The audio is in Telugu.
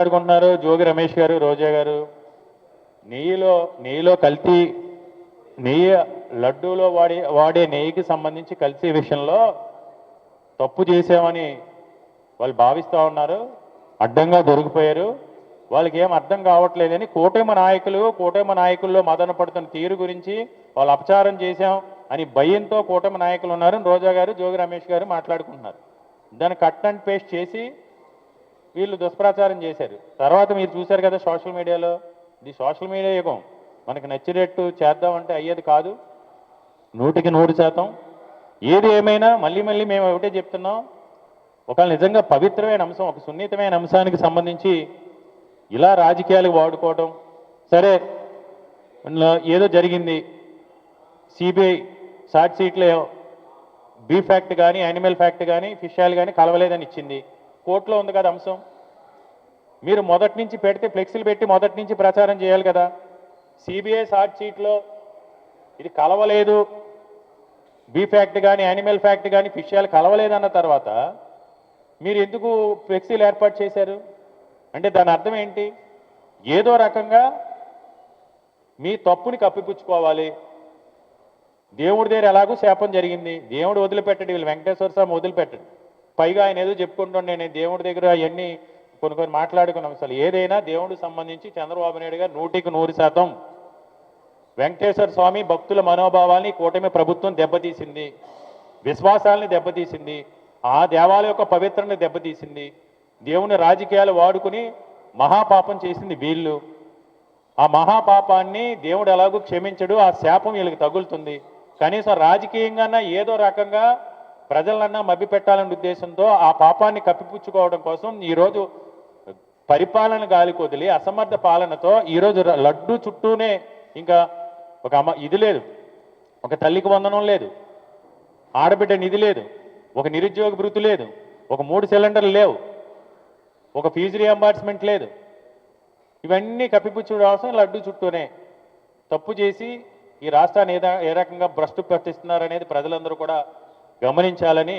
మాట్లాడుకుంటున్నారు జోగి రమేష్ గారు, రోజా గారు. నెయ్యిలో కల్తీ, నెయ్యి లడ్డూలో వాడే నెయ్యికి సంబంధించి కల్తీ విషయంలో తప్పు చేసామని వాళ్ళు భావిస్తూ ఉన్నారు. అడ్డంగా దొరికిపోయారు. వాళ్ళకి ఏం అర్థం కావట్లేదని కూటమి నాయకుల్లో మదన పడుతున్న తీరు గురించి వాళ్ళు అపచారం చేశాం అని భయంతో కూటమి నాయకులు ఉన్నారు. రోజా గారు, జోగి రమేష్ గారు మాట్లాడుకుంటున్నారు. దాన్ని కట్ అండ్ పేస్ట్ చేసి వీళ్ళు దుష్ప్రచారం చేశారు. తర్వాత మీరు చూశారు కదా సోషల్ మీడియాలో. ఇది సోషల్ మీడియా యుగం. మనకు నచ్చినట్టు చేద్దామంటే అయ్యేది కాదు. 100% ఏది ఏమైనా మళ్ళీ మేము ఒకటే చెప్తున్నాం. ఒక నిజంగా పవిత్రమైన అంశం, ఒక సున్నితమైన అంశానికి సంబంధించి ఇలా రాజకీయాలకు వాడుకోవడం సరే. ఏదో జరిగింది, సిబిఐ షార్ట్ షీట్లో బీఫ్ ఫ్యాక్ట్ కానీ, యానిమల్ ఫ్యాక్ట్ కానీ, ఫిష్ ఆయిల్ కానీ కలవలేదని ఇచ్చింది. కోర్టులో ఉంది కదా అంశం. మీరు మొదటి నుంచి పెడితే ఫ్లెక్సీలు పెట్టి మొదటి నుంచి ప్రచారం చేయాలి కదా. సిబిఐ షార్ట్ షీట్లో ఇది కలవలేదు, బీఫ్ ఫ్యాక్ట్ కానీ, యానిమల్ ఫ్యాక్ట్ కానీ, ఫిష్ ఆయిల్ కలవలేదన్న తర్వాత మీరు ఎందుకు ఫ్లెక్సీలు ఏర్పాటు చేశారు? అంటే దాని అర్థం ఏంటి? ఏదో రకంగా మీ తప్పుని కప్పిపుచ్చుకోవాలి. దేవుడి దగ్గర ఎలాగో శాపం జరిగింది, దేవుడు వదిలిపెట్టడు, వీళ్ళు వెంకటేశ్వర స్వామి వదిలిపెట్టడు. పైగా ఆయన ఏదో చెప్పుకుంటుండే నేను దేవుడి దగ్గర అవన్నీ కొన్ని మాట్లాడుకున్నాం. అసలు ఏదైనా దేవుడికి సంబంధించి చంద్రబాబు నాయుడు గారు 100% వెంకటేశ్వర స్వామి భక్తుల మనోభావాల్ని కూటమి ప్రభుత్వం దెబ్బతీసింది, విశ్వాసాలని దెబ్బతీసింది, ఆ దేవాలయ యొక్క పవిత్రని దెబ్బతీసింది. దేవుని రాజకీయాలు వాడుకుని మహాపాపం చేసింది వీళ్ళు. ఆ మహాపాపాన్ని దేవుడు ఎలాగూ క్షమించడు, ఆ శాపం వీళ్ళకి తగులుతుంది. కనీసం రాజకీయంగానే ఏదో రకంగా ప్రజలన్నా మభ్యపెట్టాలనే ఉద్దేశంతో ఆ పాపాన్ని కప్పిపుచ్చుకోవడం కోసం ఈరోజు పరిపాలన గాలి కొదిలి అసమర్థ పాలనతో ఈరోజు లడ్డు చుట్టూనే ఇంకా ఒక ఇది లేదు, ఒక తల్లికి వందనం లేదు, ఆడబిడ్డ నిధి లేదు, ఒక నిరుద్యోగ భృతి లేదు, ఒక 3 సిలిండర్లు లేవు, ఒక ఫీజు రియంబర్స్మెంట్ లేదు. ఇవన్నీ కప్పిపుచ్చుకోవడం కోసం లడ్డు చుట్టూనే తప్పు చేసి ఈ రాష్ట్రాన్ని ఏ రకంగా భ్రష్టు పట్టిస్తున్నారనేది ప్రజలందరూ కూడా గమనించాలని